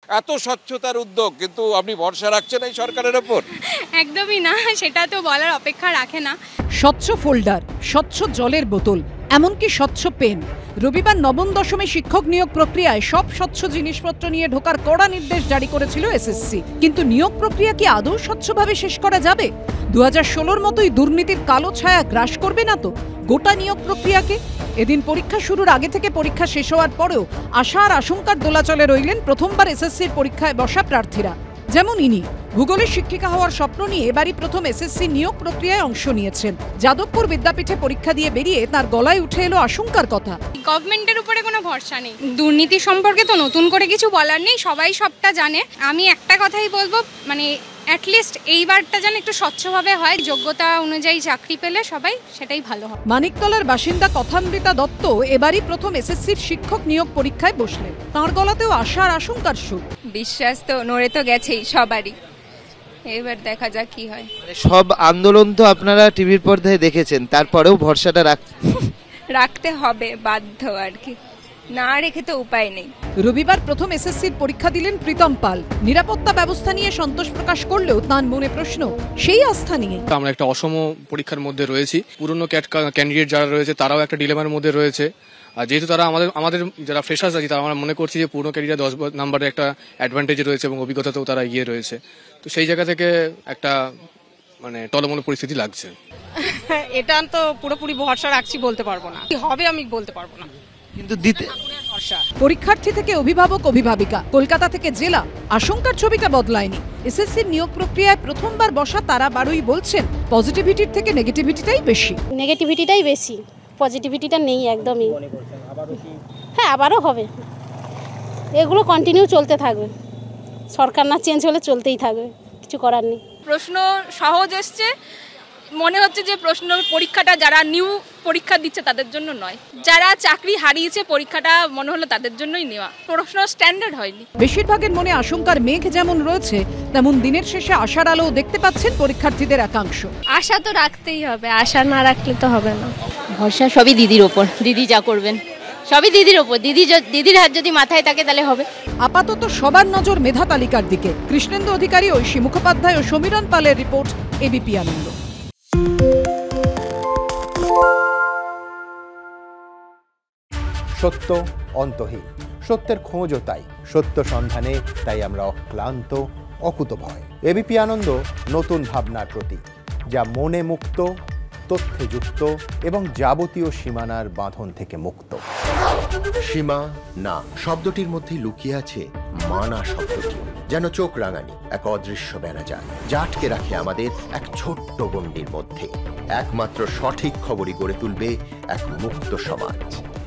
এত স্বচ্ছতার উদ্যোগ, কিন্তু আপনি ভরসা রাখছেন এই সরকারের ওপর? একদমই না, সেটা তো বলার অপেক্ষা রাখে না। স্বচ্ছ ফোল্ডার, স্বচ্ছ জলের বোতল, এমনকি স্বচ্ছ পেন। রবিবার নবম দশমে শিক্ষক নিয়োগ প্রক্রিয়ায় সব স্বচ্ছ জিনিসপত্র নিয়ে ঢোকার কড়া নির্দেশ জারি করেছিল এসএসসি। কিন্তু নিয়োগ প্রক্রিয়া কি আদৌ স্বচ্ছভাবে শেষ করা যাবে? 2016-র মতোই দুর্নীতির কালো ছায়া গ্রাস করবে না তো গোটা নিয়োগ প্রক্রিয়াকে? এদিন পরীক্ষা শুরুর আগে থেকে পরীক্ষা শেষ হওয়ার পরেও আশা আর আশঙ্কার দোলাচলে রইলেন প্রথমবার এসএসসির পরীক্ষায় বসা প্রার্থীরা। যেমন ইনি ভূগোলের শিক্ষিকা হওয়ার স্বপ্ন নিয়ে এবারই প্রথম এসএসসি নিয়োগ প্রক্রিয়ায় অংশ নিয়েছেন। যাদবপুর বিদ্যাপীঠে পরীক্ষা দিয়ে বেরিয়ে তার গলায় উঠে এলো আশঙ্কার কথা। গভর্নমেন্টের উপরে কোনো ভরসা নেই। দুর্নীতি সম্পর্কে তো নতুন করে কিছু বলার নেই, সবাই সবটা জানে। আমি একটা কথাই বলবো, মানে অ্যাটলিস্ট এইবারটা যেন একটু স্বচ্ছভাবে হয়, যোগ্যতা অনুযায়ী চাকরি পেলে সবাই সেটাই ভালো হয়। মানিকতলার বাসিন্দা কথামৃতা দত্ত এবারই প্রথম এসএসসির শিক্ষক নিয়োগ পরীক্ষায় বসলেন। তাঁর গলাতেও আশার আশঙ্কার সুর। বিশ্বাস তো নড়ে তো গেছেই সবারই, এবার দেখা যাক কি হয়। সব আন্দোলন তো আপনারা টিভির পর্দায় দেখেছেন, তারপরেও ভরসাটা রাখতে হবে, বাধ্য আর কি, না রেখে তো উপায় নেই। রবিবার প্রথম এসএসসির পরীক্ষা দিলেন প্রীতম পাল। নিরাপত্তা ব্যবস্থা নিয়ে সন্তোষ প্রকাশ করলেও তার মনে প্রশ্ন সেই আস্থা নিয়ে। আমরা একটা অসম পরীক্ষার মধ্যে রয়েছি, পুরনো ক্যান্ডিডেট যারা রয়েছে তারাও একটা ডিলেমার মধ্যে রয়েছে। আর যেহেতু তারা আমাদের যারা ফ্রেশার্স আছে, তারা আমরা মনে করছি যে পুরনো ক্যান্ডিডেট 10 নম্বরে একটা অ্যাডভান্টেজ রয়েছে এবং অভিজ্ঞতাতেও তারা এগিয়ে রয়েছে। তো সেই জায়গা থেকে একটা মানে টলমল পরিস্থিতি লাগছে। এটা তো পুরোপুরি ভরসা রাখছি বলতে পারবো না, কি হবে আমি বলতে পারবো না, কিন্তু দিতে পরীক্ষার্থী থেকে অভিভাবক অভিভাবিকা, কলকাতা থেকে জেলা, আশঙ্কার ছবিটা বদলায়নি। এসএসসির নিয়োগ প্রক্রিয়ায় প্রথমবার বসা তারা বারোই বলছেন পজিটিভিটির থেকে নেগেটিভিটিটাই বেশি। নেগেটিভিটিটাই বেশি, পজিটিভিটিটা নেই একদমই। হ্যাঁ, আবারও হবে, এগুলো কন্টিনিউ চলতে থাকবে, সরকার না চেঞ্জ হলে চলতেই থাকবে, কিছু করার নেই। প্রশ্ন সহজ এসছে, মনে হচ্ছে যে প্রশ্ন পরীক্ষাটা যারা নিউ পরীক্ষা দিচ্ছে তাদের জন্য নয়, যারা চাকরি হারিয়েছে পরীক্ষাটা মনে হলো তাদের জন্যই নেওয়া। প্রশ্ন স্ট্যান্ডার্ড হয়নি। বেশিরভাগের মনে আশঙ্কার মেঘ যেমন রয়েছে, তেমন দিনের শেষে আশার আলো দেখতে পাচ্ছেন পরীক্ষার্থীদের একাংশ। আশা তো রাখতেই হবে, আশা না রাখলে তো হবে না। ভরসা সবই দিদির ওপর, দিদি যা করবেন সবই দিদির ওপর, দিদির হাত যদি মাথায় থাকে তাহলে হবে। আপাতত সবার নজর মেধা তালিকার দিকে। কৃষ্ণেন্দু অধিকারী, ঐশী মুখোপাধ্যায় ও সমীরণ পালের রিপোর্ট, এবিপি আনন্দ। সত্য অন্তহীন, সত্যের খোঁজও তাই, সত্য সন্ধানে তাই আমরা অক্লান্ত, অকুতভয়। এবিপি আনন্দ নতুন ভাবনার প্রতীক, যা মনে মুক্ত, তথ্যে যুক্ত এবং যাবতীয় সীমানার বাঁধন থেকে মুক্ত। সীমা না শব্দটির মধ্যে লুকিয়ে আছে মানা শব্দটি, যেন চোখ রাঙানি এক অদৃশ্য ব্যানাজার, যা আটকে রাখে আমাদের এক ছোট্ট গণ্ডির মধ্যে। একমাত্র সঠিক খবরই গড়ে তুলবে এক মুক্ত সমাজ।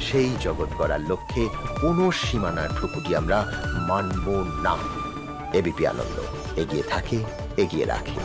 সেই জগৎ গড়ার লক্ষ্যে কোনো সীমানার ঠুকুটি আমরা মানব না। এবিপি আনন্দ এগিয়ে থাকে, এগিয়ে রাখে।